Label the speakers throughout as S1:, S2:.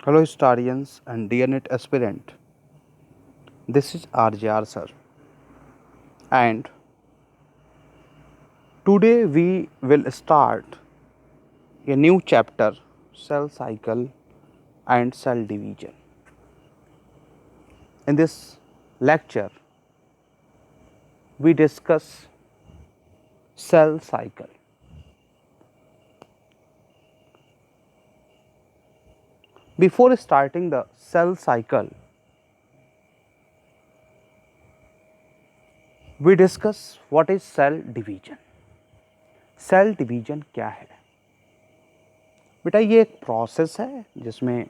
S1: Hello, historians and dear NET aspirant. This is RJR sir, and today we will start a new chapter: cell cycle and cell division. In this lecture, we discuss cell cycle. Before starting the cell cycle, we discuss what is cell division. Cell division क्या है? बेटा ये एक process है जिसमें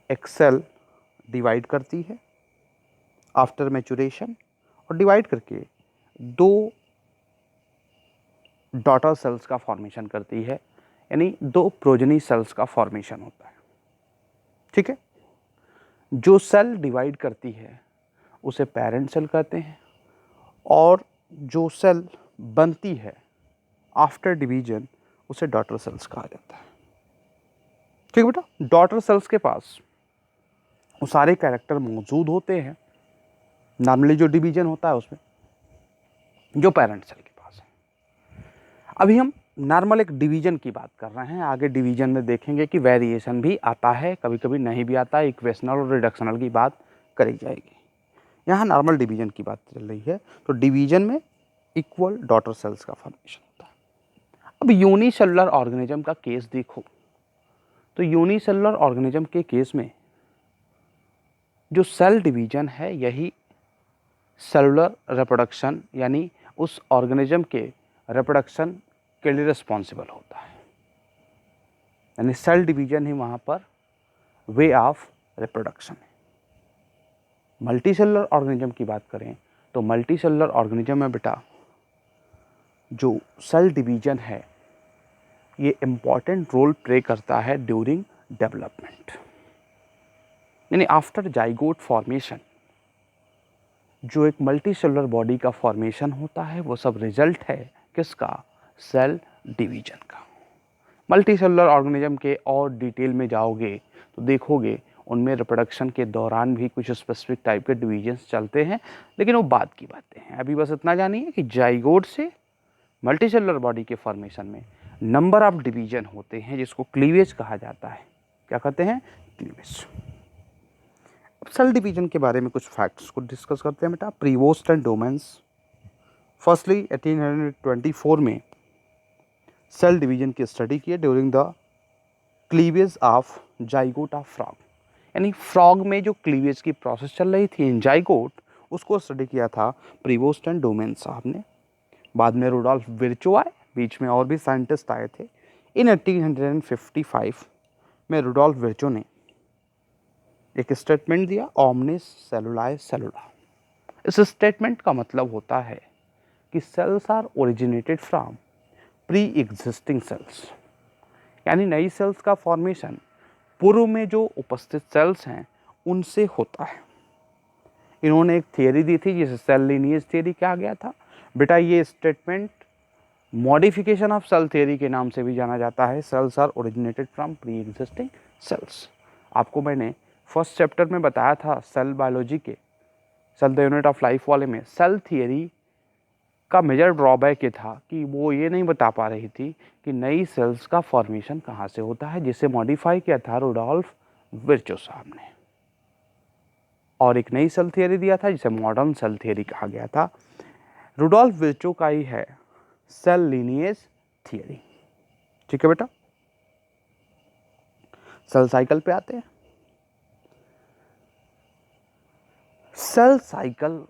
S1: एक cell divide करती है आफ्टर मैचुरेशन और डिवाइड करके दो डॉटर सेल्स का फॉर्मेशन करती है, यानी दो प्रोजनी सेल्स का फॉर्मेशन होता है। ठीक है, जो सेल डिवाइड करती है उसे पेरेंट सेल कहते हैं और जो सेल बनती है आफ्टर डिवीजन उसे डॉटर सेल्स कहा जाता है। ठीक है बेटा, डॉटर सेल्स के पास वो सारे कैरेक्टर मौजूद होते हैं नॉर्मली जो डिवीजन होता है उसमें, जो पेरेंट सेल के पास है। अभी हम नॉर्मल एक डिवीजन की बात कर रहे हैं, आगे डिवीजन में देखेंगे कि वेरिएशन भी आता है, कभी कभी नहीं भी आता है, इक्वेशनल और रिडक्शनल की बात करी जाएगी। यहाँ नॉर्मल डिवीजन की बात चल रही है, तो डिवीजन में इक्वल डॉटर सेल्स का फॉर्मेशन होता है। अब यूनिसेलुलर ऑर्गेनिज्म का केस देखो, तो यूनिसेलुलर ऑर्गेनिज्म के केस में जो सेल डिवीजन है यही सेलुलर रिप्रोडक्शन यानी उस ऑर्गेनिज्म के रिप्रोडक्शन के लिए रिस्पॉन्सिबल होता है, यानी सेल डिवीजन ही वहाँ पर वे ऑफ रिप्रोडक्शन है। मल्टी सेलुलर ऑर्गेनिज्म की बात करें तो मल्टी सेलुलर ऑर्गेनिज्म में बेटा जो सेल डिवीजन है ये इम्पॉर्टेंट रोल प्ले करता है ड्यूरिंग डेवलपमेंट, यानी आफ्टर जाइगोट फॉर्मेशन जो एक मल्टी सेलुलर बॉडी का फॉर्मेशन होता है वो सब रिजल्ट है किसका? सेल डिवीजन का। मल्टी सेलुलर ऑर्गेनिज्म के और डिटेल में जाओगे तो देखोगे उनमें रिप्रोडक्शन के दौरान भी कुछ स्पेसिफिक टाइप के डिवीजन्स चलते हैं, लेकिन वो बाद की बातें हैं। अभी बस इतना जानिए कि जाइगोट से मल्टी सेलुलर बॉडी के फॉर्मेशन में नंबर ऑफ डिवीजन होते हैं जिसको क्लीवेज कहा जाता है। क्या कहते हैं? क्लीवेज। अब सेल डिवीजन के बारे में कुछ फैक्ट्स को डिस्कस करते हैं बेटा। Prevost and domains. फर्स्टली 1824 में सेल डिवीजन की स्टडी की है during the cleavage of zygote of frog, यानी फ्रॉग में जो क्लीवेज की प्रोसेस चल रही थी इन जाइगोट उसको स्टडी किया था प्रीवोस्ट एंड डोमेन साहब ने। बाद में रुडोल्फ विर्चो आए, बीच में और भी साइंटिस्ट आए थे। इन 1855 में रुडोल्फ विर्चो ने एक स्टेटमेंट दिया, ओमनिस सेलुलाe सेलुला। इस स्टेटमेंट का मतलब होता है कि cells are originated from pre existing cells, यानी नई सेल्स का फॉर्मेशन पूर्व में जो उपस्थित सेल्स हैं उनसे होता है। इन्होंने एक थियरी दी थी जिसे सेल लीनिएज थियरी कहा गया था। बेटा ये statement modification of cell theory के नाम से भी जाना जाता है। Cells are originated from pre existing cells. आपको मैंने फर्स्ट चैप्टर में बताया था सेल बायोलॉजी के cell the unit of life वाले में सेल थियरी का मेजर ड्रॉबैक ये था कि वो ये नहीं बता पा रही थी कि नई सेल्स का फॉर्मेशन कहाँ से होता है, जिसे मॉडिफाई किया था रुडोल्फ विर्चो साहब ने, और एक नई सेल थियरी दिया था जिसे मॉडर्न सेल थियरी कहा गया था। रुडोल्फ विर्चो का ही है सेल लीनिएज थियरी। ठीक है बेटा, सेल साइकिल पे आते हैं। सेल साइकिल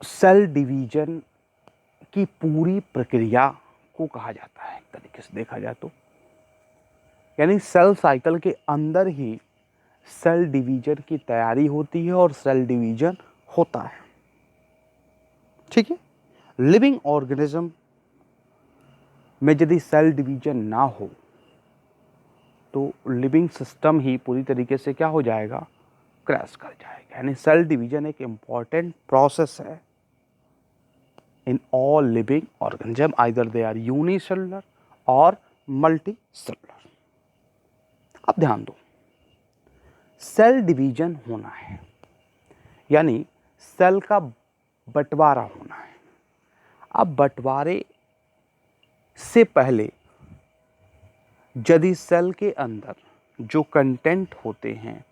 S1: सेल डिवीजन की पूरी प्रक्रिया को कहा जाता है एक तरीके से देखा जाए तो, यानी सेल साइकिल के अंदर ही सेल डिवीजन की तैयारी होती है और सेल डिवीजन होता है। ठीक है, लिविंग ऑर्गेनिज्म में यदि सेल डिवीजन ना हो तो लिविंग सिस्टम ही पूरी तरीके से क्या हो जाएगा? क्रैश कर जाएगा। यानी सेल डिवीजन एक इम्पॉर्टेंट प्रोसेस है in all living organism, either they are unicellular और मल्टी सेलुलर। अब ध्यान दो, सेल डिवीजन होना है, यानी सेल का बंटवारा होना है। अब बंटवारे से पहले यदि सेल के अंदर जो कंटेंट होते हैं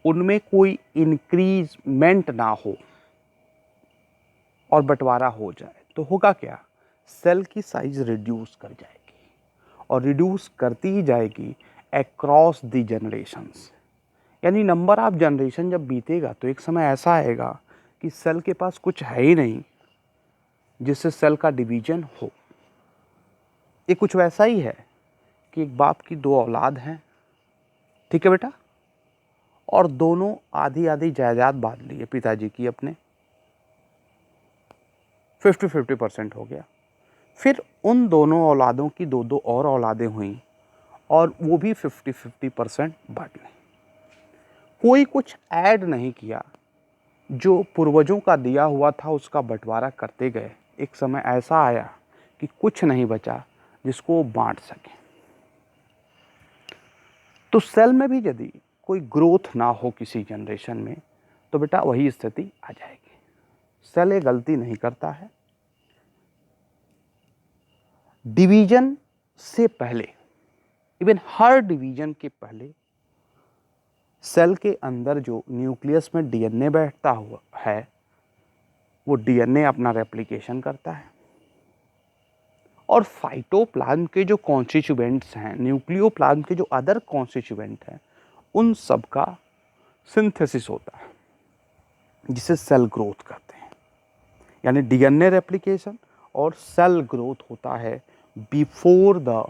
S1: उनमें कोई इंक्रीजमेंट ना हो और बंटवारा हो जाए तो होगा क्या, सेल की साइज रिड्यूस कर जाएगी और रिड्यूस करती ही जाएगी अक्रॉस द जनरेशंस। यानी नंबर ऑफ जनरेशन जब बीतेगा तो एक समय ऐसा आएगा कि सेल के पास कुछ है ही नहीं जिससे सेल का डिवीजन हो। ये कुछ वैसा ही है कि एक बाप की दो औलाद हैं, ठीक है बेटा, और दोनों आधी आधी जायदाद बांट ली है पिताजी की अपने, 50-50% हो गया। फिर उन दोनों औलादों की दो दो और औलादें हुई और वो भी 50-50% बांट ली। कोई कुछ ऐड नहीं किया, जो पूर्वजों का दिया हुआ था उसका बंटवारा करते गए। एक समय ऐसा आया कि कुछ नहीं बचा जिसको वो बांट सके। तो सेल में भी यदि कोई ग्रोथ ना हो किसी जनरेशन में तो बेटा वही स्थिति आ जाएगी। सेल ये गलती नहीं करता है। डिवीजन से पहले, इवन हर डिवीजन के पहले सेल के अंदर जो न्यूक्लियस में डीएनए बैठता हुआ है वो डीएनए अपना रेप्लिकेशन करता है और फाइटोप्लाज्म के जो कॉन्स्टिट्यूएंट्स हैं, न्यूक्लियोप्लाज्म के जो अदर कॉन्स्टिट्यूएंट हैं, उन सब का सिंथेसिस होता है जिसे सेल ग्रोथ कहते हैं। यानी डीएनए रेप्लिकेशन और सेल ग्रोथ होता है बिफोर द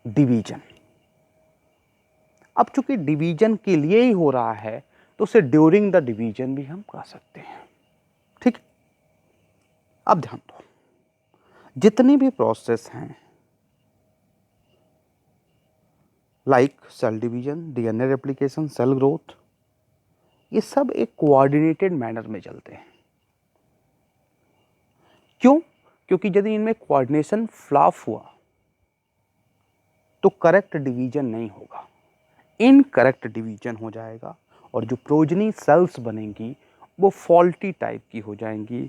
S1: डिवीजन। अब चूंकि डिवीजन के लिए ही हो रहा है तो उसे ड्यूरिंग द डिवीजन भी हम कह सकते हैं, ठीक। अब ध्यान दो, जितनी भी प्रोसेस हैं like cell division, DNA replication, cell growth, ये सब एक कोऑर्डिनेटेड मैनर में चलते हैं। क्यों? क्योंकि यदि इनमें कोऑर्डिनेशन फ्लॉप हुआ तो करेक्ट डिवीजन नहीं होगा, इनकरेक्ट डिवीजन हो जाएगा और जो प्रोजनी सेल्स बनेंगी वो फॉल्टी टाइप की हो जाएंगी।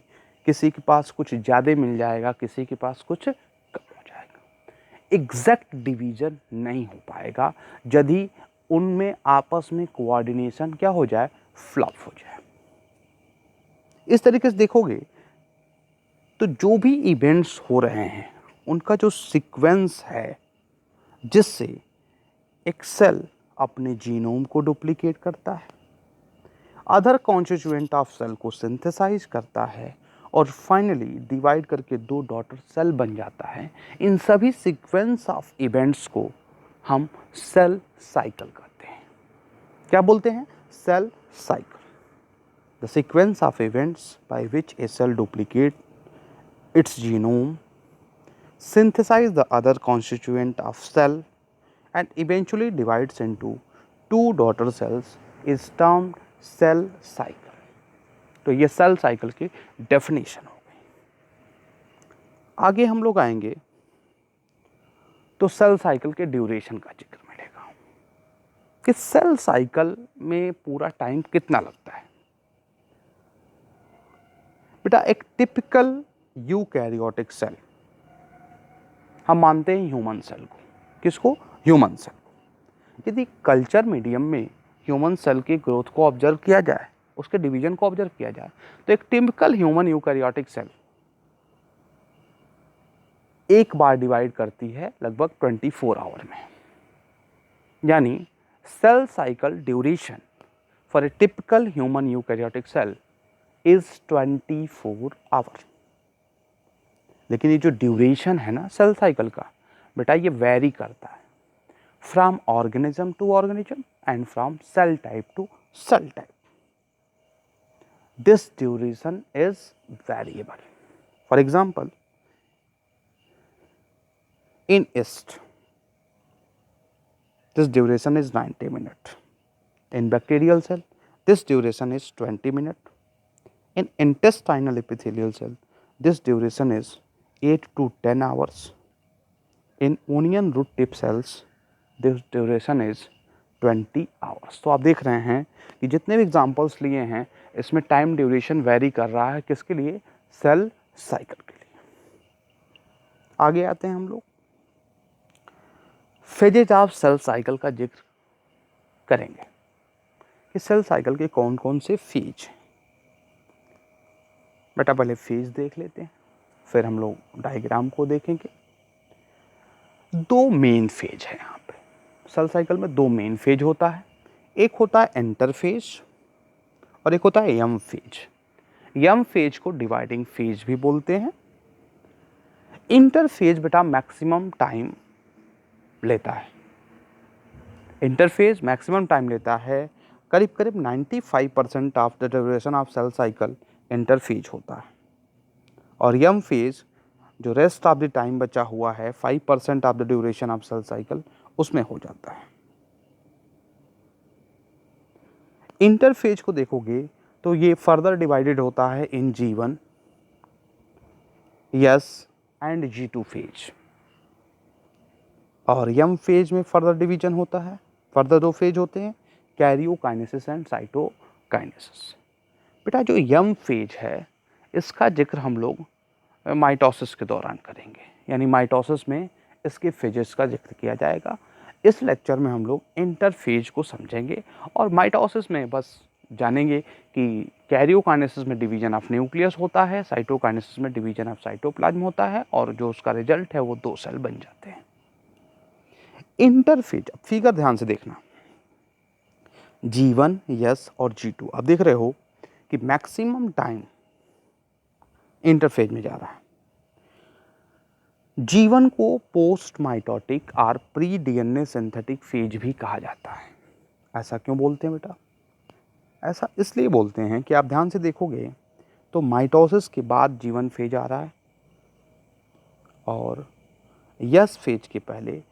S1: किसी के पास कुछ ज़्यादा मिल जाएगा, किसी के पास कुछ कम हो जाएगा। एग्जैक्ट डिवीजन नहीं हो पाएगा यदि उनमें आपस में कोऑर्डिनेशन क्या हो जाए, फ्लॉप हो जाए। इस तरीके से देखोगे तो जो भी इवेंट्स हो रहे हैं उनका जो सीक्वेंस है जिससे एक सेल अपने जीनोम को डुप्लीकेट करता है, अदर कॉन्स्टिट्यूएंट ऑफ सेल को सिंथेसाइज करता है और फाइनली डिवाइड करके दो डॉटर सेल बन जाता है। इन सभी सीक्वेंस ऑफ इवेंट्स को हम सेल साइकिल कहते हैं। क्या बोलते हैं? Cell cycle. The sequence of events by which a cell duplicate its genome, synthesize the other constituent of cell and eventually divides into two daughter cells is termed cell cycle। तो ये cell cycle की definition हो गई। आगे हम लोग आएंगे तो सेल साइकिल के ड्यूरेशन का जिक्र मिलेगा कि सेल साइकिल में पूरा टाइम कितना लगता है। बेटा एक टिपिकल यूकैरियोटिक सेल, हम मानते हैं ह्यूमन सेल को, किसको? ह्यूमन सेल को। यदि कल्चर मीडियम में ह्यूमन सेल की ग्रोथ को ऑब्जर्व किया जाए, उसके डिवीजन को ऑब्जर्व किया जाए तो एक टिपिकल ह्यूमन यूकैरियोटिक सेल एक बार डिवाइड करती है लगभग 24 आवर में। यानी cell cycle duration for a typical human eukaryotic cell is 24 hour. लेकिन ये जो ड्यूरेशन है ना सेल साइकिल का, बेटा ये वेरी करता है from organism to organism and from cell type to cell type. This duration is variable. For example, in yeast this duration is 90 minutes. In bacterial cell this duration is 20 minutes. In intestinal epithelial cell this duration is 8 to 10 hours. In onion root tip cells this duration is 20 hours. तो आप देख रहे हैं कि जितने भी examples लिए हैं इसमें टाइम ड्यूरेशन वेरी कर रहा है, किसके लिए? सेल साइकिल के लिए। आगे आते हैं हम लोग, फेजेज ऑफ सेल साइकिल का जिक्र करेंगे कि सेल साइकिल के कौन कौन से फेज हैं। बेटा पहले फेज देख लेते हैं, फिर हम लोग डायग्राम को देखेंगे। दो मेन फेज है यहाँ पे सेल साइकिल में, दो मेन फेज होता है। एक होता है इंटरफेज और एक होता है यम फेज। यम फेज को डिवाइडिंग फेज भी बोलते हैं। इंटरफेज बेटा मैक्सिमम टाइम लेता है। इंटरफेज मैक्सिमम टाइम लेता है, करीब करीब 95% of the duration of cell cycle interphase होता है। और यम फेज जो रेस्ट ऑफ द टाइम बचा हुआ है 5% of the duration of cell cycle उसमें हो जाता है। इंटरफेज को देखोगे तो ये फर्दर डिवाइडेड होता है इन G1, S and G2 phase. और यम फेज में फर्दर डिवीजन होता है, फर्दर दो फेज होते हैं, कैरियोकाइनेसिस एंड साइटोकाइनेसिस। बेटा जो यम फेज है इसका जिक्र हम लोग माइटोसिस के दौरान करेंगे, यानी माइटोसिस में इसके फेजेस का जिक्र किया जाएगा। इस लेक्चर में हम लोग इंटरफेज को समझेंगे और माइटोसिस में बस जानेंगे कि कैरियोकाइनेसिस में डिवीजन ऑफ न्यूक्लियस होता है, साइटोकाइनेसिस में डिवीजन ऑफ साइटोप्लाज्म होता है और जो उसका रिजल्ट है वो दो सेल बन जाते हैं। इंटरफेज, फिगर ध्यान से देखना, G1, S और G2। अब देख रहे हो कि मैक्सिमम टाइम इंटरफेज में जा रहा है। G1 को पोस्ट माइटोटिक और प्री डीएनए सिंथेटिक फेज भी कहा जाता है। ऐसा क्यों बोलते हैं बेटा? ऐसा इसलिए बोलते हैं कि आप ध्यान से देखोगे तो माइटोसिस के बाद G1 फेज आ रहा है और यस फेज के पहले,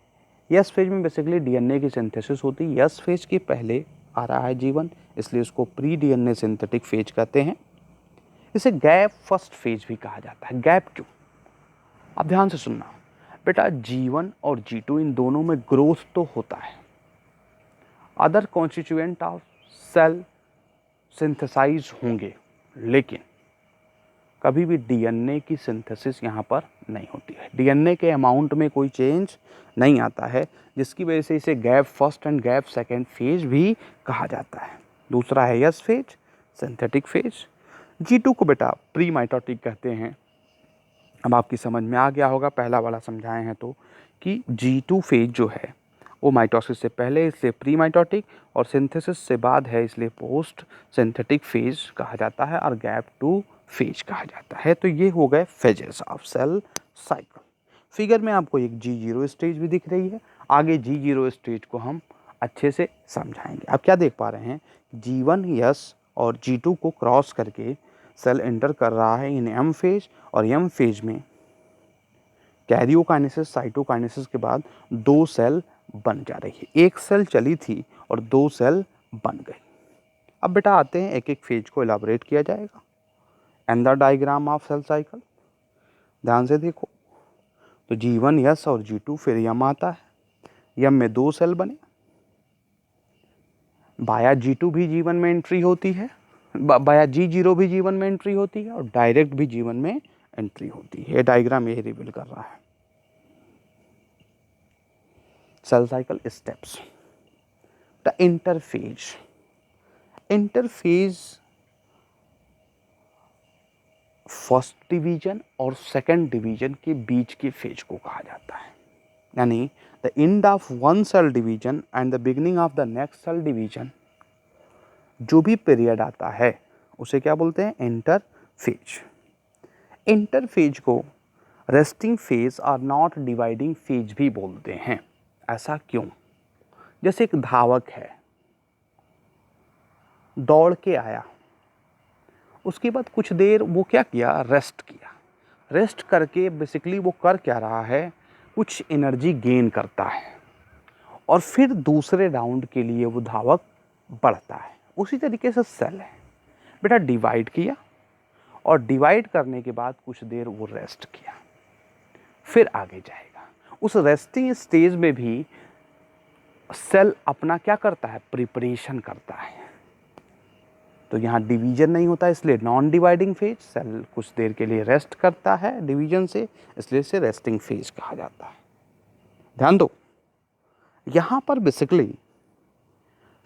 S1: यस फेज में बेसिकली डीएनए की सिंथेसिस होती है, यस फेज के पहले आ रहा है G1, इसलिए उसको प्री डीएनए सिंथेटिक फेज कहते हैं। इसे गैप फर्स्ट फेज भी कहा जाता है। गैप क्यों? अब ध्यान से सुनना बेटा, G1 और G2 इन दोनों में ग्रोथ तो होता है, other constituent of cell synthesise होंगे, लेकिन कभी भी डीएनए की सिंथेसिस यहाँ पर नहीं होती है। डीएनए के अमाउंट में कोई चेंज नहीं आता है, जिसकी वजह से इसे gap first and gap second phase भी कहा जाता है। दूसरा है yes phase, synthetic phase. G2 को बेटा प्री माइटोटिक कहते हैं। अब आपकी समझ में आ गया होगा, पहला वाला समझाए हैं तो, कि G2 फेज जो है वो माइटोसिस से पहले इसलिए प्री माइटोटिक और सिंथेसिस से बाद है इसलिए पोस्ट सिंथेटिक फेज कहा जाता है और गैप 2 फेज कहा जाता है। तो ये हो गए phases of cell cycle. Figure में आपको एक G0 स्टेज भी दिख रही है, आगे G0 स्टेज को हम अच्छे से समझाएंगे। आप क्या देख पा रहे हैं? G1, S और G2 को क्रॉस करके सेल एंटर कर रहा है इन एम फेज, और एम फेज में कैरियोकाइनेसिस साइटोकाइनेसिस के बाद दो सेल बन जा रही है। एक सेल चली थी और दो सेल बन गई। अब बेटा आते हैं एक एक फेज को इलाबोरेट किया जाएगा। And the diagram of cell cycle ध्यान से देखो तो G1, S और G2, फिर यम आता है। यम में दो सेल बने, बाया G2 भी G1 में एंट्री होती है, बाया G0 भी G1 में एंट्री होती है और डायरेक्ट भी G1 में एंट्री होती है। डायग्राम यही रिवील कर रहा है। Cell cycle steps. The interphase, interphase first division और सेकंड डिवीजन के बीच के फेज को कहा जाता है, यानी the end of one cell division and the beginning of the next cell division. जो भी पीरियड आता है उसे क्या बोलते हैं? इंटरफेज। इंटरफेज को रेस्टिंग फेज और नॉट डिवाइडिंग फेज भी बोलते हैं। ऐसा क्यों? जैसे एक धावक है, दौड़ के आया, उसके बाद कुछ देर वो क्या किया? रेस्ट किया। रेस्ट करके बेसिकली वो कर क्या रहा है? कुछ एनर्जी गेन करता है और फिर दूसरे राउंड के लिए वो धावक बढ़ता है। उसी तरीके से सेल है बेटा, डिवाइड किया और डिवाइड करने के बाद कुछ देर वो रेस्ट किया, फिर आगे जाएगा। उस रेस्टिंग स्टेज में भी सेल अपना क्या करता है, प्रिपरेशन करता है। तो यहाँ डिवीजन नहीं होता इसलिए नॉन डिवाइडिंग फेज। सेल कुछ देर के लिए रेस्ट करता है डिवीजन से, इसलिए इसे रेस्टिंग फेज कहा जाता है। ध्यान दो, यहाँ पर basically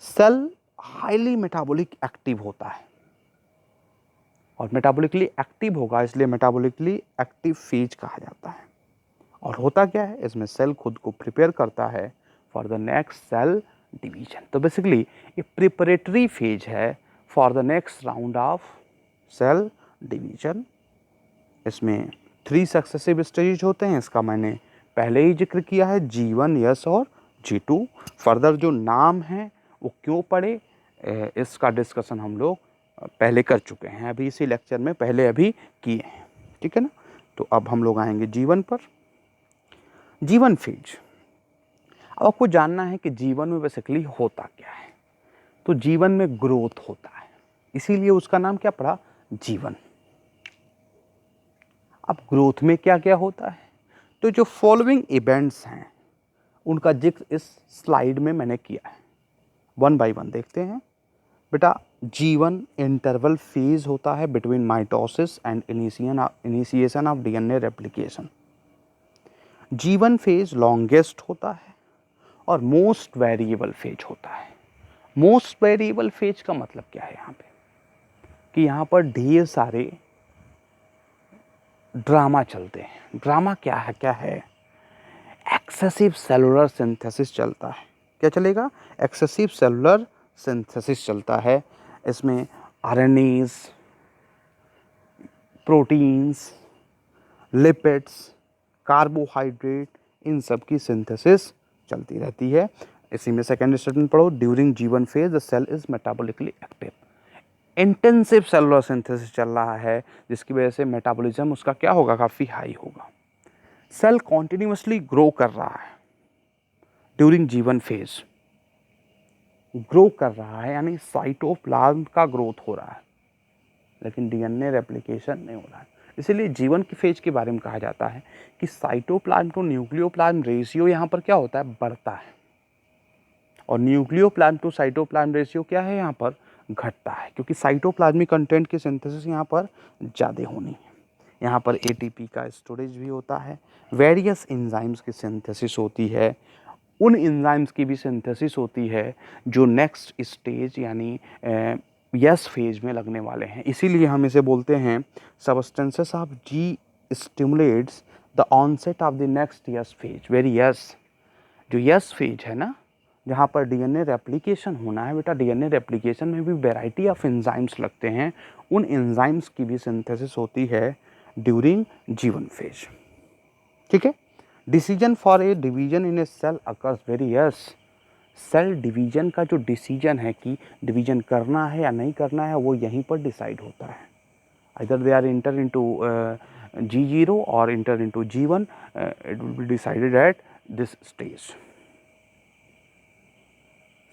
S1: cell highly metabolic active होता है, और मेटाबॉलिकली एक्टिव होगा इसलिए मेटाबॉलिकली एक्टिव फेज कहा जाता है। और होता क्या है, इसमें सेल खुद को प्रिपेयर करता है for the next cell division. तो बेसिकली ये प्रिपरेटरी फेज है for the next round of cell division. इसमें 3 सक्सेसिव स्टेज होते हैं, इसका मैंने पहले ही जिक्र किया है, G1, S और G2। फर्दर जो नाम है वो क्यों पड़े, इसका डिस्कशन हम लोग पहले कर चुके हैं, अभी इसी लेक्चर में पहले अभी किए हैं, ठीक है ना। तो अब हम लोग आएंगे G1 पर। G1 फेज, अब आपको जानना है कि G1 में बेसिकली होता क्या है। तो G1 में ग्रोथ होता है, इसीलिए उसका नाम क्या पड़ा, G1। अब ग्रोथ में क्या क्या होता है, तो जो फॉलोइंग इवेंट्स हैं उनका जिक्र इस स्लाइड में मैंने किया है, 1 बाय 1 देखते हैं। बेटा G1 इंटरवल फेज होता है between mitosis and initiation of DNA replication. G1 phase longest होता है और मोस्ट वेरिएबल फेज होता है। मोस्ट वेरिएबल फेज का मतलब क्या है यहाँ पे, कि यहाँ पर ढेर सारे ड्रामा चलते हैं। ड्रामा क्या है, एक्सेसिव सेलुलर सिंथेसिस चलता है। क्या चलेगा, एक्सेसिव सेलुलर सिंथेसिस चलता है। इसमें आरएनएज, प्रोटीन्स, लिपिड्स, कार्बोहाइड्रेट, इन सब की सिंथेसिस चलती रहती है। इसी में सेकेंड स्टेटमेंट पढ़ो, during G1 phase the cell is metabolically active. Intensive cellular synthesis चल रहा है, जिसकी वजह से मेटाबॉलिज्म उसका क्या होगा, काफ़ी हाई होगा। सेल कॉन्टिन्यूसली ग्रो कर रहा है ड्यूरिंग G1 फेज, ग्रो कर रहा है यानी साइटोप्लाज्म का ग्रोथ हो रहा है, लेकिन डीएनए रेप्लिकेशन नहीं हो रहा है। इसीलिए G1 की फेज के बारे में कहा जाता है कि साइटोप्लाज्म टू न्यूक्लियोप्लाज्म रेशियो यहाँ पर क्या होता है, बढ़ता है, और न्यूक्लियोप्लाज्म टू साइटोप्लाज्म रेशियो क्या है, यहाँ पर घटता है, क्योंकि साइटोप्लाज्मिक कंटेंट की सिंथेसिस यहाँ पर ज़्यादा होनी है। यहाँ पर एटीपी का स्टोरेज भी होता है, वेरियस एंजाइम्स की सिंथेसिस होती है, उन एंजाइम्स की भी सिंथेसिस होती है जो नेक्स्ट स्टेज यानी यस फेज में लगने वाले हैं। इसीलिए हम इसे बोलते हैं substances of G stimulates the onset of the next S phase. Very S, जो यस फेज है ना, जहाँ पर डीएनए रेप्लिकेशन होना है, बेटा डीएनए रेप्लिकेशन में भी वैरायटी ऑफ एंजाइम्स लगते हैं, उन एंजाइम्स की भी सिंथेसिस होती है ड्यूरिंग G1 फेज, ठीक है। Decision for a division in a cell occurs very S. Cell division का जो डिसीजन है कि डिवीजन करना है या नहीं करना है, वो यहीं पर डिसाइड होता है। either they are enter into G0 or enter into G1, it will be decided at this stage.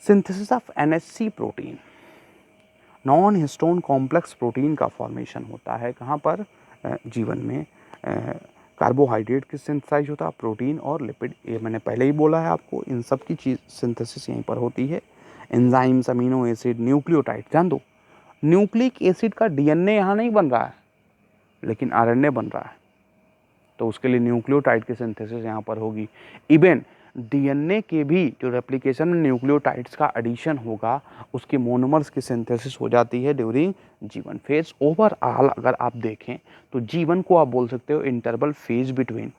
S1: Synthesis of NHC protein, non histone complex protein का फॉर्मेशन होता है। कहाँ पर, G1 में। कार्बोहाइड्रेट की सिंथेसाइज होता है, प्रोटीन और लिपिड, ये मैंने पहले ही बोला है आपको, इन सब की चीज़ सिंथेसिस यहीं पर होती है। एंजाइम्स, अमीनो एसिड, न्यूक्लियोटाइड, ध्यान दो, न्यूक्लिक एसिड का डीएनए यहाँ नहीं बन रहा है, लेकिन आरएनए बन रहा है, तो उसके लिए न्यूक्लियोटाइड की सिंथेसिस यहाँ पर होगी। इवन डीएनए के भी जो रेप्लिकेशन में न्यूक्लियोटाइड्स का एडिशन होगा, उसके मोनोमर्स की सिंथेसिस हो जाती है ड्यूरिंग G1 फेज। ओवरऑल अगर आप देखें तो G1 को आप बोल सकते हो interval phase between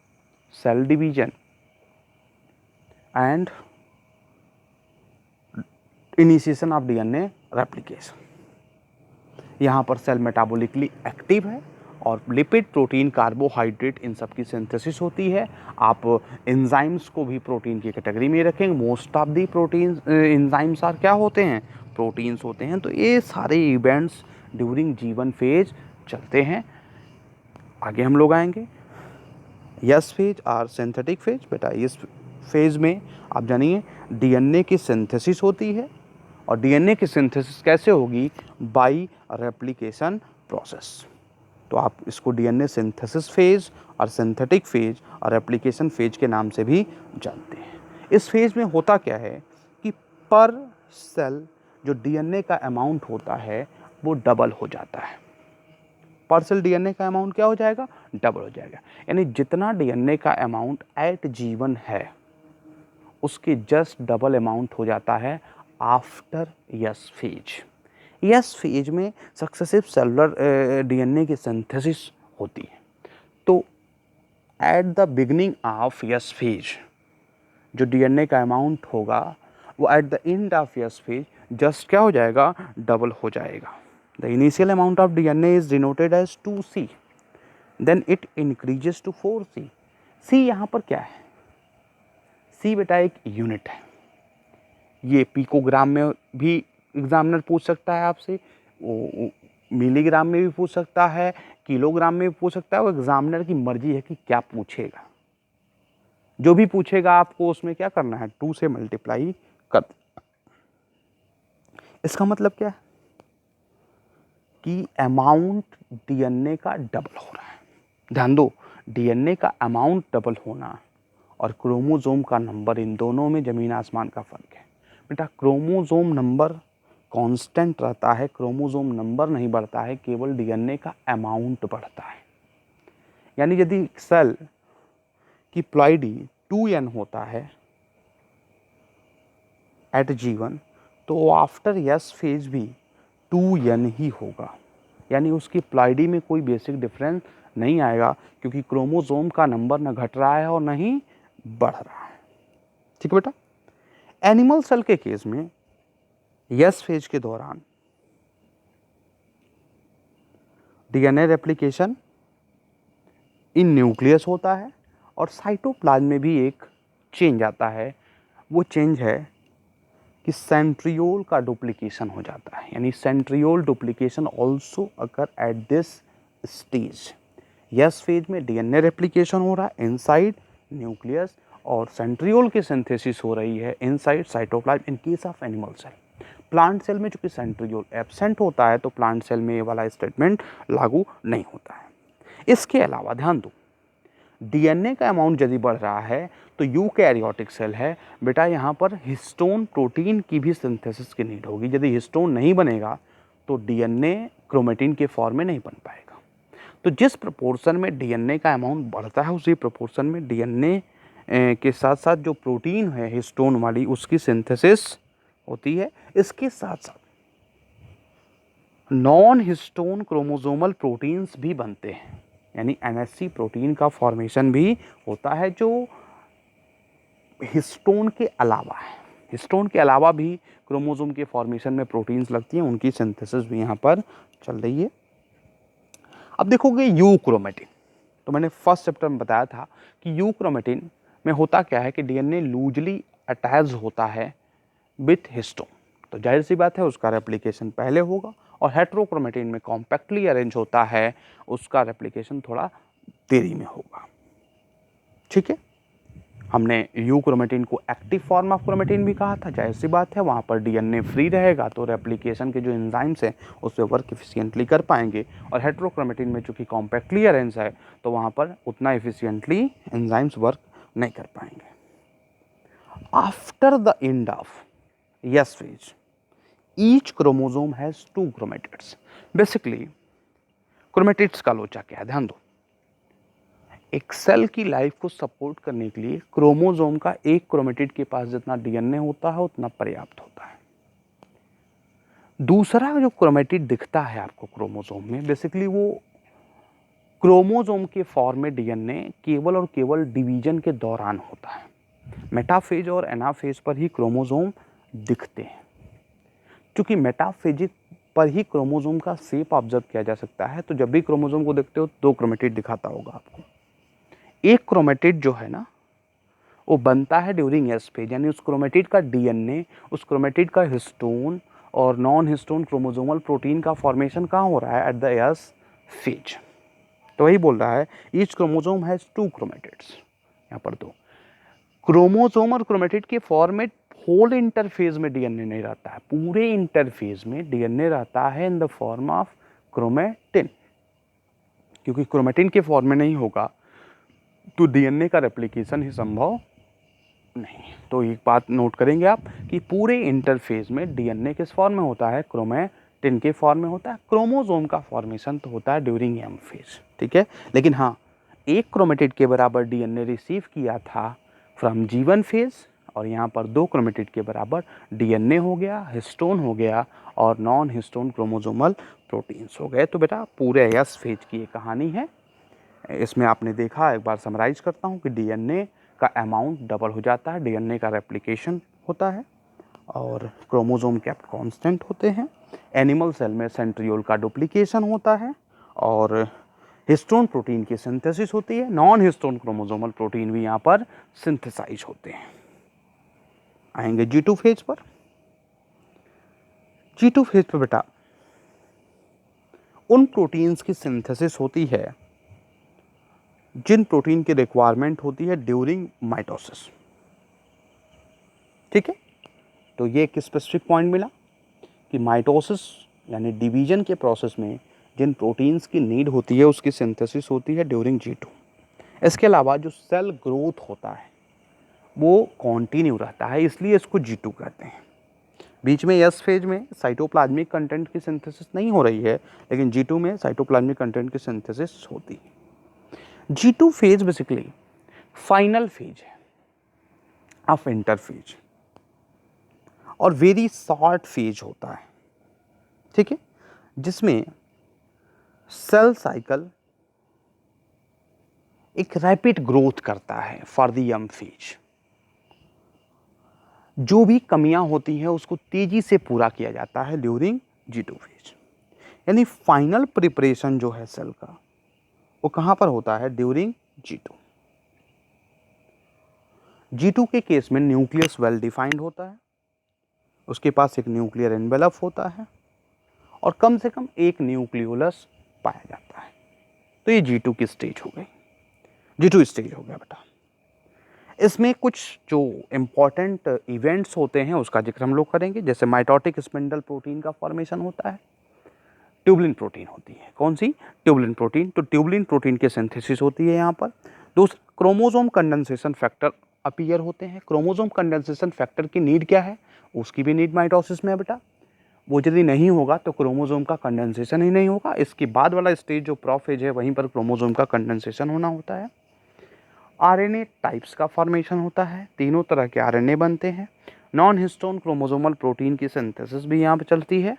S1: cell division and initiation of DNA replication. यहाँ पर सेल मेटाबॉलिकली एक्टिव है और लिपिड, प्रोटीन, कार्बोहाइड्रेट, इन सब की सिंथेसिस होती है। आप एंजाइम्स को भी प्रोटीन की कैटेगरी में रखेंगे। Most of the protein enzymes are क्या होते हैं, प्रोटीन्स होते हैं। तो ये सारे इवेंट्स ड्यूरिंग G1 फेज चलते हैं। आगे हम लोग आएंगे यस फेज और सिंथेटिक फेज। बेटा इस फेज में आप जानिए डीएनए की सिंथेसिस होती है, और डीएनए की सिंथेसिस कैसे होगी, बाय रेप्लिकेशन प्रोसेस। तो आप इसको डीएनए सिंथेसिस फेज और सिंथेटिक फेज और रेप्लिकेशन फेज के नाम से भी जानते हैं। इस फेज में होता क्या है पर सेल जो डीएनए का अमाउंट होता है वो डबल हो जाता है। पर सेल डीएनए का अमाउंट क्या हो जाएगा? डबल हो जाएगा। यानी जितना डीएनए का अमाउंट एट G1 है उसके जस्ट डबल अमाउंट हो जाता है after S phase. S phase में सक्सेसिव सेलुलर डीएनए की सिंथेसिस होती है। तो at the beginning of S phase जो डीएनए का अमाउंट होगा वो at the end of S phase just क्या हो जाएगा? डबल हो जाएगा। The initial amount of DNA is denoted as 2C, then it increases to 4C। C यहाँ पर क्या है? C बेटा एक यूनिट है। ये पिकोग्राम में भी एग्जामिनर पूछ सकता है आपसे, वो मिलीग्राम में भी पूछ सकता है, किलोग्राम में भी पूछ सकता है। वो एग्जामिनर की मर्जी है कि क्या पूछेगा। जो भी पूछेगा आपको उसमें क्या करना है? 2 से मल्टीप्लाई कर। इसका मतलब क्या है कि अमाउंट डीएनए का डबल हो रहा है। ध्यान दो, डीएनए का अमाउंट डबल होना और क्रोमोसोम का नंबर, इन दोनों में जमीन आसमान का फर्क है। बेटा क्रोमोसोम नंबर कांस्टेंट रहता है, क्रोमोसोम नंबर नहीं बढ़ता है, केवल डीएनए का अमाउंट बढ़ता है। यानी यदि सेल की प्लॉइडी 2n होता है एट G1 तो आफ्टर यस फेज भी 2n ही होगा। यानी उसकी प्लॉइडी में कोई बेसिक डिफरेंस नहीं आएगा, क्योंकि क्रोमोसोम का नंबर न घट रहा है और न ही बढ़ रहा है। ठीक है बेटा। एनिमल सेल के केस में यस फेज के दौरान डीएनए रेप्लिकेशन इन न्यूक्लियस होता है और साइटोप्लाज्म में भी एक चेंज आता है। वो चेंज है कि सेंट्रियोल का डुप्लीकेशन हो जाता है। यानी centriole duplication also occur at this stage. S phase में डीएनए रेप्लिकेशन हो रहा है इनसाइड न्यूक्लियस और सेंट्रियोल की सिंथेसिस हो रही है inside cytoplasm in case of animal cell. Plant cell में चूंकि सेंट्रियोल एब्सेंट होता है तो प्लांट सेल में ये वाला स्टेटमेंट लागू नहीं होता है। इसके अलावा ध्यान दो, डीएनए का अमाउंट यदि बढ़ रहा है तो यूकैरियोटिक सेल है बेटा, यहाँ पर हिस्टोन प्रोटीन की भी सिंथेसिस की नीड होगी। यदि हिस्टोन नहीं बनेगा तो डीएनए क्रोमेटिन के फॉर्म में नहीं बन पाएगा। तो जिस प्रोपोर्शन में डीएनए का अमाउंट बढ़ता है उसी प्रोपोर्शन में डीएनए के साथ साथ जो प्रोटीन है हिस्टोन वाली उसकी सिंथेसिस होती है। इसके साथ साथ नॉन हिस्टोन क्रोमोसोमल प्रोटीन्स भी बनते हैं, यानी एनएससी प्रोटीन का फॉर्मेशन भी होता है जो हिस्टोन के अलावा है। हिस्टोन के अलावा भी क्रोमोसोम के फॉर्मेशन में प्रोटीन्स लगती हैं, उनकी सिंथेसिस भी यहाँ पर चल रही है। अब देखोगे यूक्रोमेटिन, तो मैंने फर्स्ट चैप्टर में बताया था कि यूक्रोमेटिन में होता क्या है कि डीएनए लूजली अटैच होता है विथ हिस्टोन, तो जाहिर सी बात है उसका रेप्लिकेशन पहले होगा। और हेट्रोक्रोमेटिन में कॉम्पैक्टली अरेंज होता है, उसका रेप्लिकेशन थोड़ा देरी में होगा। ठीक है। हमने यूक्रोमेटिन को एक्टिव फॉर्म ऑफ क्रोमेटिन भी कहा था, जाहिर सी बात है वहाँ पर डीएनए फ्री रहेगा तो रेप्लिकेशन के जो एंजाइम्स हैं उस पर वर्क एफिशिएंटली कर पाएंगे। और हेट्रोक्रोमेटिन में चूंकि कॉम्पैक्टली अरेंज है तो वहाँ पर उतना एफिशिएंटली एंजाइम्स वर्क नहीं कर पाएंगे। After the end of S phase each chromosome has 2 chromatids. Basically chromatids का लोचा क्या है, ध्यान दो। एक सेल की लाइफ को सपोर्ट करने के लिए क्रोमोसोम का एक क्रोमेटिड के पास जितना डीएनए होता है उतना पर्याप्त होता है। दूसरा जो क्रोमेटिड दिखता है आपको क्रोमोसोम में, बेसिकली वो क्रोमोसोम के फॉर्म में डीएनए केवल और केवल डिवीजन के दौरान होता है। मेटाफेज और एनाफेज पर ही क्रोमोसोम दिखते हैं। क्योंकि मेटाफेजिक पर ही क्रोमोसोम का शेप ऑब्जर्व किया जा सकता है, तो जब भी क्रोमोसोम को देखते हो 2 क्रोमेटिड दिखाता होगा आपको। एक क्रोमेटिड जो है ना वो बनता है ड्यूरिंग एस फेज, यानी उस क्रोमेटिड का डीएनए, उस क्रोमेटिड का हिस्टोन और नॉन हिस्टोन क्रोमोसोमल प्रोटीन का फॉर्मेशन कहाँ हो रहा है? At the S phase. तो वही बोल रहा है ईच क्रोमोसोम हैज 2 क्रोमेटिड्स। यहाँ पर 2 क्रोमोसोम और क्रोमेटिड के फॉर्मेट होल इंटरफेज में डीएनए नहीं रहता है, पूरे इंटरफेज में डीएनए रहता है in the form of chromatin. क्योंकि क्रोमेटिन के फॉर्म में नहीं होगा तो डीएनए का रेप्लिकेशन ही संभव नहीं। तो एक बात नोट करेंगे आप कि पूरे इंटरफेज में डीएनए किस फॉर्म में होता है, क्रोमैटिन के फॉर्म में होता है। क्रोमोसोम का फॉर्मेशन तो होता है ड्यूरिंग एम फेज, ठीक है। लेकिन हाँ, एक क्रोमेटिड के बराबर डीएनए रिसीव किया था फ्रॉम G1 फेज, और यहाँ पर 2 क्रोमेटिड के बराबर डीएनए हो गया, हिस्टोन हो गया और नॉन हिस्टोन क्रोमोसोमल प्रोटीन्स हो गए। तो बेटा पूरे एस फेज की ये कहानी है। इसमें आपने देखा, एक बार समराइज करता हूँ कि डीएनए का अमाउंट डबल हो जाता है, डीएनए का रेप्लिकेशन होता है और क्रोमोसोम कैप्ट कांस्टेंट होते हैं। एनिमल सेल में सेंट्रियोल का डुप्लीकेशन होता है और हिस्टोन प्रोटीन की सिंथेसिस होती है। नॉन हिस्टोन क्रोमोसोमल प्रोटीन भी यहाँ पर सिंथेसाइज होते हैं। आएंगे G2 फेज पर। G2 फेज पर बेटा उन प्रोटीन्स की सिंथेसिस होती है जिन प्रोटीन की रिक्वायरमेंट होती है ड्यूरिंग माइटोसिस, ठीक है। तो ये एक स्पेसिफिक पॉइंट मिला कि माइटोसिस यानी डिवीजन के प्रोसेस में जिन प्रोटीन्स की नीड होती है उसकी सिंथेसिस होती है ड्यूरिंग G2। इसके अलावा जो सेल ग्रोथ होता है वो कॉन्टिन्यू रहता है, इसलिए इसको G2 कहते हैं। बीच में एस फेज में साइटोप्लाज्मिक कंटेंट की सिंथेसिस नहीं हो रही है, लेकिन G2 में साइटोप्लाज्मिक कंटेंट की सिंथेसिस होती है। G2 phase basically final phase है ऑफ इंटरफेज और वेरी शॉर्ट फेज होता है, ठीक है, जिसमें सेल साइकिल एक रैपिड ग्रोथ करता है फॉर द एम फेज। जो भी कमियां होती हैं उसको तेजी से पूरा किया जाता है ड्यूरिंग G2 फेज। यानी फाइनल प्रिपरेशन जो है सेल का वो कहां पर होता है, ड्यूरिंग G2। G2 के केस में न्यूक्लियस वेल डिफाइंड होता है, उसके पास एक न्यूक्लियर एनवेलप होता है और कम से कम एक न्यूक्लियोलस पाया जाता है। तो ये G2 की स्टेज हो गई, G2 स्टेज हो गया बेटा। इसमें कुछ जो इम्पॉर्टेंट इवेंट्स होते हैं उसका जिक्र हम लोग करेंगे, जैसे माइटोटिक स्पिंडल प्रोटीन का फॉर्मेशन होता है, ट्यूबलिन प्रोटीन होती है। कौन सी, ट्यूबलिन प्रोटीन। तो ट्यूबलिन प्रोटीन की सिंथेसिस होती है यहाँ पर। दूसरा, क्रोमोसोम कंडेंसेशन फैक्टर अपीयर होते हैं। क्रोमोसोम कंडेंसेशन फैक्टर की नीड क्या है, उसकी भी नीड माइटोसिस में है बेटा। वो यदि नहीं होगा तो क्रोमोसोम का कंडेंसेशन ही नहीं होगा। इसके बाद वाला स्टेज जो प्रोफेज है वहीं पर क्रोमोसोम का कंडेंसेशन होना होता है। आरएनए टाइप्स का फॉर्मेशन होता है, तीनों तरह के आरएनए बनते हैं। नॉन हिस्टोन क्रोमोसोमल प्रोटीन की सिंथेसिस भी यहाँ पर चलती है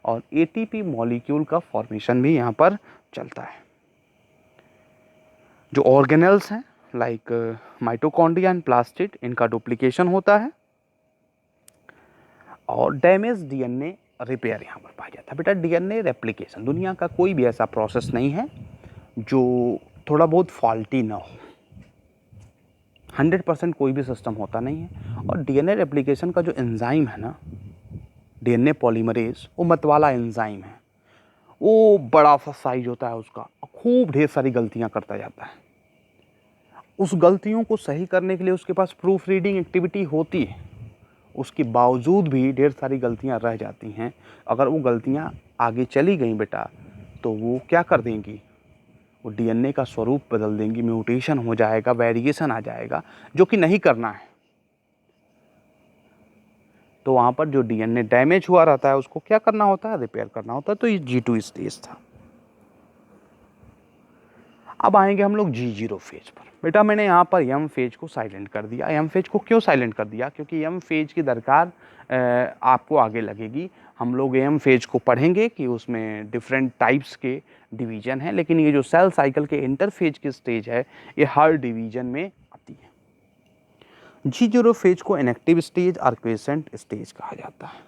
S1: और एटीपी मॉलिक्यूल का फॉर्मेशन भी यहाँ पर चलता है। जो ऑर्गेनेल्स हैं लाइक माइटोकॉन्ड्रिया एंड प्लास्टिड, इनका डुप्लीकेशन होता है और डैमेज डीएनए रिपेयर यहाँ पर पाया जाता है। बेटा डीएनए रेप्लिकेशन, दुनिया का कोई भी ऐसा प्रोसेस नहीं है जो थोड़ा बहुत फॉल्टी ना हो। 100% कोई भी सिस्टम होता नहीं है। और डीएनए रेप्लिकेशन का जो एंजाइम है ना, डीएनए पॉलीमरेज, वो मतवाला एंजाइम है। वो बड़ा सा साइज होता है उसका, खूब ढेर सारी गलतियां करता जाता है। उस गलतियों को सही करने के लिए उसके पास प्रूफ रीडिंग एक्टिविटी होती है, उसके बावजूद भी ढेर सारी गलतियां रह जाती हैं। अगर वो गलतियां आगे चली गई बेटा तो वो क्या कर देंगी, वो डीएनए का स्वरूप बदल देंगी, म्यूटेशन हो जाएगा, वेरिएशन आ जाएगा, जो कि नहीं करना है। तो वहाँ पर जो डीएनए डैमेज हुआ रहता है उसको क्या करना होता है, रिपेयर करना होता है। तो ये G2 स्टेज था। अब आएंगे हम लोग G0 फेज पर। बेटा मैंने यहाँ पर एम फेज को साइलेंट कर दिया। एम फेज को क्यों साइलेंट कर दिया, क्योंकि एम फेज की दरकार आपको आगे लगेगी। हम लोग एम फेज को पढ़ेंगे कि उसमें डिफरेंट टाइप्स के डिवीजन हैं, लेकिन ये जो सेल साइकिल के इंटरफेज की स्टेज है ये हर डिवीजन में आती है। G0 फेज को इनएक्टिव स्टेज और क्वेसेंट स्टेज कहा जाता है।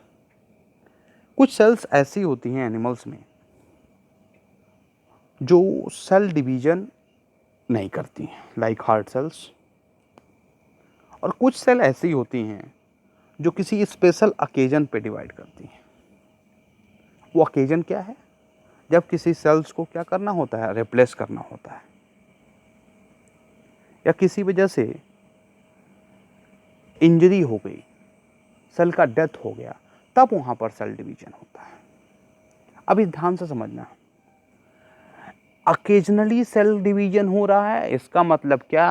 S1: कुछ सेल्स ऐसी होती हैं एनिमल्स में जो सेल डिवीजन नहीं करती हैं, लाइक हार्ट सेल्स। और कुछ सेल ऐसी होती हैं जो किसी स्पेशल अकेजन पे डिवाइड करती हैं। वो अकेजन क्या है, जब किसी सेल्स को क्या करना होता है, रिप्लेस करना होता है, या किसी वजह से इंजरी हो गई, सेल का डेथ हो गया, तब वहां पर सेल डिवीजन होता है। अभी ध्यान से समझना, अकेजनली सेल डिवीजन हो रहा है इसका मतलब क्या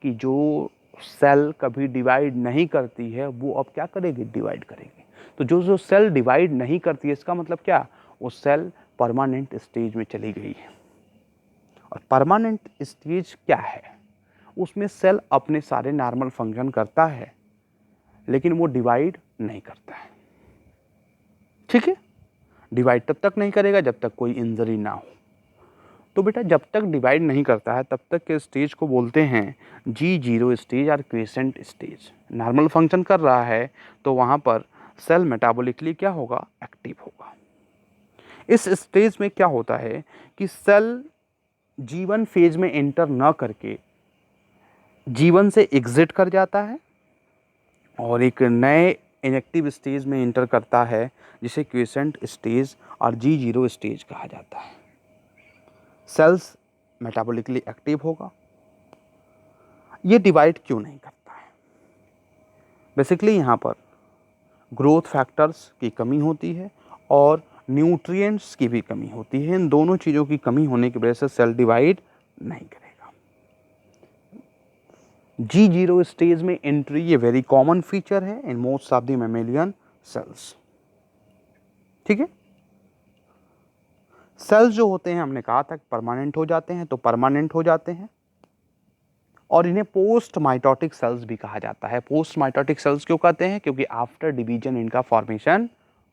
S1: कि जो सेल कभी डिवाइड नहीं करती है वो अब क्या करेगी, डिवाइड करेगी। तो जो जो सेल डिवाइड नहीं करती है इसका मतलब क्या, वो सेल परमानेंट स्टेज में चली गई है। और परमानेंट स्टेज क्या है, उसमें सेल अपने सारे नॉर्मल फंक्शन करता है लेकिन वो डिवाइड नहीं करता है। ठीक है, डिवाइड तब तक नहीं करेगा जब तक कोई इंजरी ना हो। तो बेटा जब तक डिवाइड नहीं करता है तब तक के स्टेज को बोलते हैं G0 स्टेज और क्रिसेंट स्टेज। नॉर्मल फंक्शन कर रहा है तो वहाँ पर सेल मेटाबॉलिकली क्या होगा, एक्टिव होगा। इस स्टेज में क्या होता है कि सेल जीवन फेज में एंटर न करके जीवन से एग्जिट कर जाता है और एक नए इनएक्टिव स्टेज में एंटर करता है जिसे क्विसेंट स्टेज और G0 स्टेज कहा जाता है। सेल्स मेटाबॉलिकली एक्टिव होगा। ये डिवाइड क्यों नहीं करता है, बेसिकली यहाँ पर ग्रोथ फैक्टर्स की कमी होती है और न्यूट्रिएंट्स की भी कमी होती है। इन दोनों चीज़ों की कमी होने की वजह से सेल डिवाइड नहीं करेगा। G0 स्टेज में एंट्री ये वेरी कॉमन फीचर है in most of the mammalian cells. ठीक है, सेल्स जो होते हैं हमने कहा था परमानेंट हो जाते हैं, तो परमानेंट हो जाते हैं और इन्हें पोस्ट माइटोटिक सेल्स भी कहा जाता है। पोस्ट माइटोटिक सेल्स क्यों कहते हैं, क्योंकि आफ्टर डिवीजन इनका फॉर्मेशन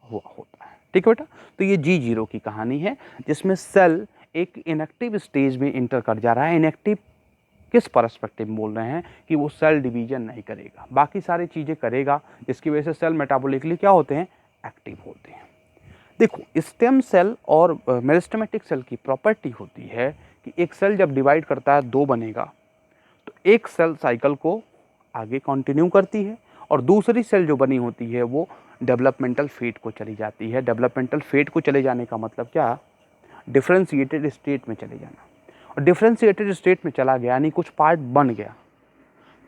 S1: हुआ होता है। ठीक है बेटा, तो ये G0 की कहानी है जिसमें सेल एक इनएक्टिव स्टेज में इंटर कर जा रहा है। इनएक्टिव किस पर्सपेक्टिव में बोल रहे हैं कि वो सेल डिवीजन नहीं करेगा, बाकी सारी चीज़ें करेगा, जिसकी वजह से सेल मेटाबॉलिकली क्या होते हैं, एक्टिव होते हैं। देखो, स्टेम सेल और मेरिस्टेमेटिक सेल की प्रॉपर्टी होती है कि एक सेल जब डिवाइड करता है दो बनेगा तो एक सेल साइकिल को आगे कंटिन्यू करती है और दूसरी सेल जो बनी होती है वो डेवलपमेंटल फेट को चली जाती है। डेवलपमेंटल फेट को चले जाने का मतलब क्या, डिफरेंशिएटेड स्टेट में चले जाना। और डिफरेंशिएटेड स्टेट में चला गया यानी कुछ पार्ट बन गया,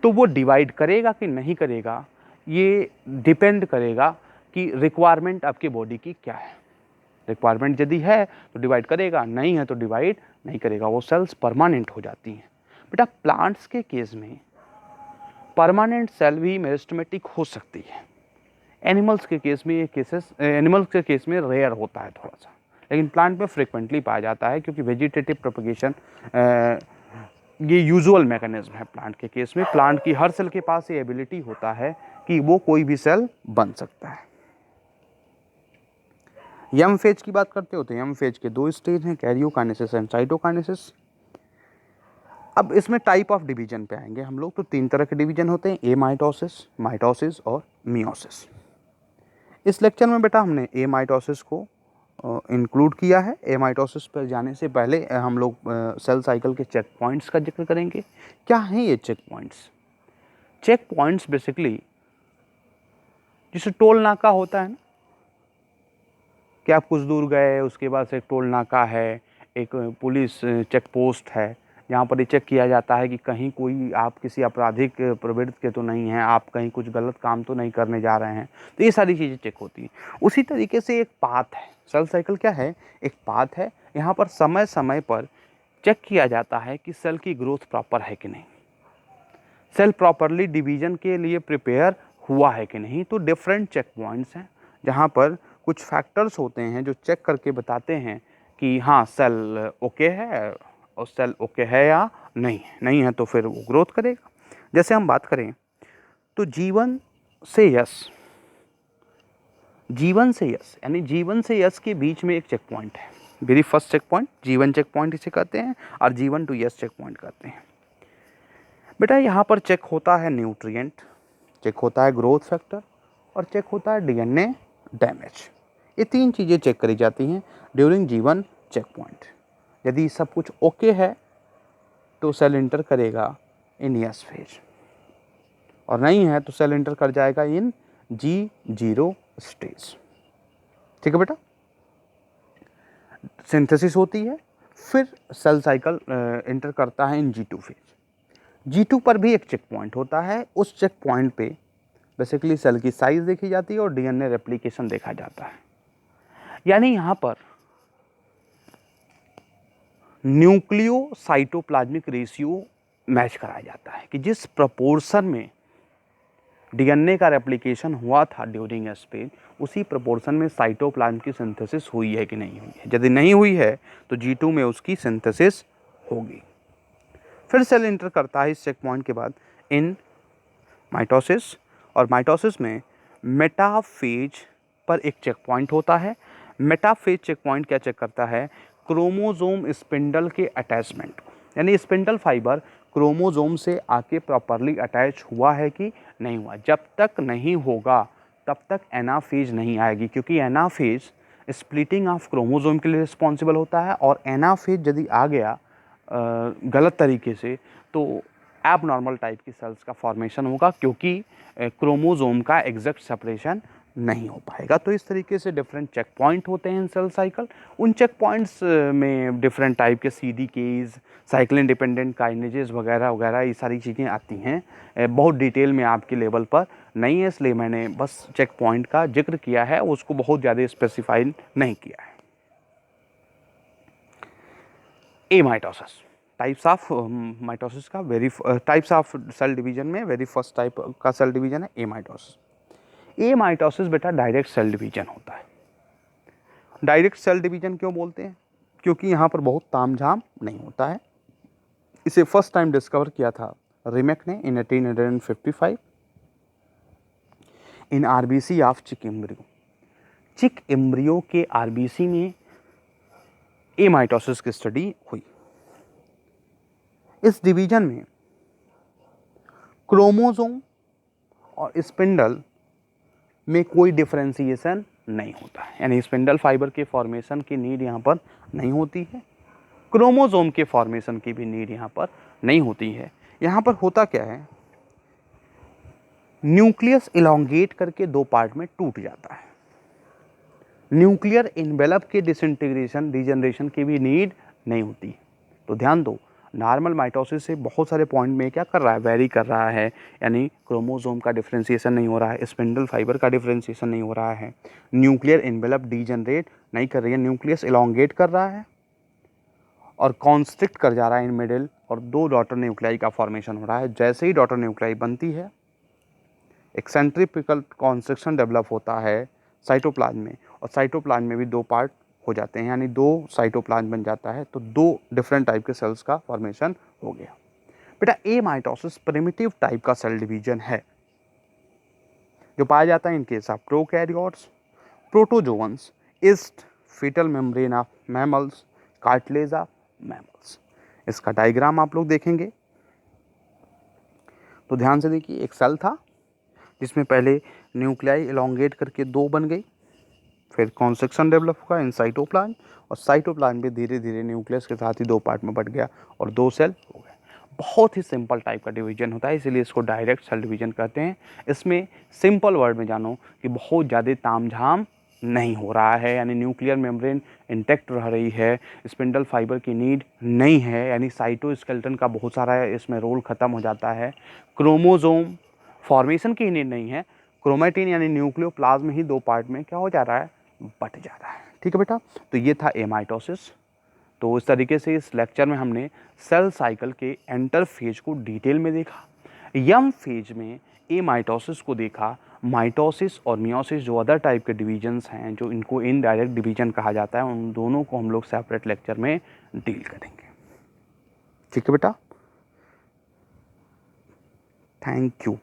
S1: तो वो डिवाइड करेगा कि नहीं करेगा ये डिपेंड करेगा कि रिक्वायरमेंट आपकी बॉडी की क्या है। रिक्वायरमेंट यदि है तो डिवाइड करेगा, नहीं है तो डिवाइड नहीं करेगा। वो सेल्स परमानेंट हो जाती हैं। बेटा प्लांट्स के केस में परमानेंट सेल भी मेरिस्टेमेटिक हो सकती है। एनिमल्स के केस में ये केस में रेयर होता है थोड़ा सा, लेकिन प्लांट में फ्रिक्वेंटली पाया जाता है क्योंकि वेजिटेटिव प्रोपगेशन ये यूजुअल मैकेनिज्म है प्लांट के केस में। प्लांट की हर सेल के पास ये एबिलिटी होता है कि वो कोई भी सेल बन सकता है। यम फेज की बात करते हो तो यम फेज के दो स्टेज हैं, कैरियोकाइनेसिस एंड साइटोकाइनेसिस। अब इसमें टाइप ऑफ डिवीजन पे आएंगे हम लोग। तो तीन तरह के डिवीजन होते हैं, ए माइटोसिस, माइटोसिस और मियोसिस। इस लेक्चर में बेटा हमने ए माइटोसिस को इंक्लूड किया है। ए माइटोसिस पर जाने से पहले हम लोग सेल साइकिल के चेक पॉइंट्स का जिक्र करेंगे। क्या हैं ये checkpoints? Checkpoints basically जैसे टोल नाका होता है ना, कि आप कुछ दूर गए उसके बाद से एक टोल नाका है, एक पुलिस चेक पोस्ट है, जहाँ पर ये चेक किया जाता है कि कहीं कोई आप किसी आपराधिक प्रवृत्ति के तो नहीं हैं, आप कहीं कुछ गलत काम तो नहीं करने जा रहे हैं। तो ये सारी चीज़ें चेक होती हैं। उसी तरीके से एक पाथ है, सेल साइकिल क्या है, एक पाथ है। यहाँ पर समय समय पर चेक किया जाता है कि सेल की ग्रोथ प्रॉपर है कि नहीं, सेल प्रॉपरली डिवीजन के लिए प्रिपेयर हुआ है कि नहीं। तो डिफरेंट चेक पॉइंट्स हैं जहाँ पर कुछ फैक्टर्स होते हैं जो चेक करके बताते हैं कि हाँ सेल ओके है और सेल ओके है या नहीं है। नहीं है तो फिर वो ग्रोथ करेगा। जैसे हम बात करें तो जीवन से यश, जीवन से यश यानी जीवन से यश के बीच में एक चेक पॉइंट है। वेरी फर्स्ट चेक पॉइंट जीवन चेक पॉइंट इसे कहते हैं और जीवन टू यश चेक पॉइंट कहते हैं। बेटा यहाँ पर चेक होता है न्यूट्रिएंट, चेक होता है ग्रोथ फैक्टर और चेक होता है डीएनए डैमेज। ये तीन चीज़ें चेक करी जाती हैं ड्यूरिंग जीवन चेक पॉइंट। यदि सब कुछ ओके है तो सेल इंटर करेगा इन यस फेज और नहीं है तो सेल इंटर कर जाएगा इन G0 स्टेज। ठीक है बेटा, सिंथेसिस होती है, फिर सेल साइकिल इंटर करता है इन G2 फेज। G2 पर भी एक चेक पॉइंट होता है। उस चेक पॉइंट पे बेसिकली सेल की साइज देखी जाती है और डीएनए रेप्लिकेशन देखा जाता है। यानी यहाँ पर न्यूक्लियो साइटोप्लाज्मिक रेशियो मैच कराया जाता है कि जिस प्रपोर्शन में डीएनए का रेप्लिकेशन हुआ था ड्यूरिंग स्पेस, उसी प्रपोर्शन में साइटोप्लाज्म की सिंथेसिस हुई है कि नहीं हुई है। यदि नहीं हुई है तो G2 में उसकी सिंथेसिस होगी। फिर सेल इंटर करता है इस चेक पॉइंट के बाद इन माइटोसिस, और माइटोसिस में मेटाफेज पर एक चेक पॉइंट होता है। मेटाफेज चेक पॉइंट क्या चेक करता है? क्रोमोसोम स्पिंडल के अटैचमेंट, यानी स्पिंडल फाइबर क्रोमोसोम से आके प्रॉपरली अटैच हुआ है कि नहीं हुआ। जब तक नहीं होगा तब तक एनाफेज नहीं आएगी, क्योंकि एनाफेज स्प्लिटिंग ऑफ क्रोमोसोम के लिए रिस्पॉन्सिबल होता है, और एनाफेज यदि आ गया गलत तरीके से तो एबनॉर्मल टाइप की सेल्स का फॉर्मेशन होगा, क्योंकि क्रोमोसोम का एग्जैक्ट सेपरेशन नहीं हो पाएगा। तो इस तरीके से डिफरेंट चेक पॉइंट होते हैं सेल साइकिल। उन चेक पॉइंट्स में डिफरेंट टाइप के CDKs, साइक्लिन डिपेंडेंट काइनेजेस वगैरह वगैरह ये सारी चीज़ें आती हैं। बहुत डिटेल में आपके लेवल पर नहीं है, इसलिए मैंने बस चेक पॉइंट का जिक्र किया है, उसको बहुत ज़्यादा स्पेसिफाइड नहीं किया है। ए माइटोसिस, टाइप्स ऑफ माइटोसिस का टाइप्स ऑफ सेल डिवीजन में वेरी फर्स्ट टाइप का सेल डिवीजन है ए माइटोसिस। ए माइटोसिस बेटा डायरेक्ट सेल डिवीजन होता है। डायरेक्ट सेल डिवीजन क्यों बोलते हैं? क्योंकि यहाँ पर बहुत तामझाम नहीं होता है। इसे फर्स्ट टाइम डिस्कवर किया था रिमेक ने इन 1855 इन RBC ऑफ चिक एम्ब्रियो। चिक एम्ब्रियो के RBC में ए माइटोसिस की स्टडी हुई। इस डिवीजन में क्रोमोसोम और स्पिंडल में कोई डिफरेंशिएशन नहीं होता है, यानी स्पिंडल फाइबर के फॉर्मेशन की नीड यहाँ पर नहीं होती है, क्रोमोसोम के फॉर्मेशन की भी नीड यहाँ पर नहीं होती है। यहाँ पर होता क्या है, न्यूक्लियस इलोंगेट करके दो पार्ट में टूट जाता है। न्यूक्लियर इनवेलप के डिसइंटीग्रेशन रीजनरेशन की भी नीड नहीं होती। तो ध्यान दो, नॉर्मल माइटोसिस से बहुत सारे पॉइंट में क्या कर रहा है, वेरी कर रहा है, यानी क्रोमोसोम का डिफरेंशिएशन नहीं हो रहा है, स्पिंडल फाइबर का डिफरेंशिएशन नहीं हो रहा है, न्यूक्लियर इनवेलप डीजनरेट नहीं कर रही है, न्यूक्लियस इलोंगेट कर रहा है और कॉन्स्ट्रिक्ट कर जा रहा है इन मिडिल, और दो डॉटर न्यूक्लियाई का फॉर्मेशन हो रहा है। जैसे ही डॉटर न्यूक्लियाई बनती है, एक सेंट्रीपिकल कॉन्स्ट्रिक्शन डेवलप होता है साइटोप्लाज्म में, और साइटोप्लाज्म में भी दो पार्ट हो जाते हैं, यानी दो साइटोप्लाज्म बन जाता है, तो दो डिफरेंट टाइप के सेल्स का फॉर्मेशन हो गया। बेटा ए माइटोसिस प्रिमिटिव टाइप का सेल डिवीजन है जो पाया जाता है in case of prokaryotes, protozoans, yeast foetal membrane of mammals, cartilage of mammals. इसका डायग्राम आप लोग देखेंगे तो ध्यान से देखिए, एक सेल था जिसमें पहले न्यूक्लियाई इलोंगेट करके दो बन गई, फिर कॉन्स्ट्रक्शन डेवलप हुआ इन साइटोप्लाज्म, और साइटोप्लाज्म भी धीरे धीरे न्यूक्लियस के साथ ही दो पार्ट में बट गया और दो सेल हो गए। बहुत ही सिंपल टाइप का डिवीजन होता है, इसीलिए इसको डायरेक्ट सेल डिवीजन कहते हैं। इसमें सिंपल वर्ड में जानो कि बहुत ज़्यादा तामझाम नहीं हो रहा है, यानी न्यूक्लियर मेम्ब्रेन इंटैक्ट रह रही है, स्पिंडल फाइबर की नीड नहीं है, यानी साइटोस्केलेटन का बहुत सारा इसमें रोल ख़त्म हो जाता है, क्रोमोसोम फॉर्मेशन की नीड नहीं है, क्रोमेटिन यानी न्यूक्लियोप्लाज्म ही दो पार्ट में क्या हो जा रहा है, बट जा रहा है। ठीक है बेटा, तो ये था ए माइटोसिस। तो इस तरीके से इस लेक्चर में हमने सेल साइकिल के एंटर फेज को डिटेल में देखा, यम फेज में ए माइटोसिस को देखा, माइटोसिस और मियोसिस जो अदर टाइप के डिवीजन्स हैं, जो इनको इनडायरेक्ट डिवीजन कहा जाता है, उन दोनों को हम लोग सेपरेट लेक्चर में डील करेंगे। ठीक है बेटा, थैंक यू।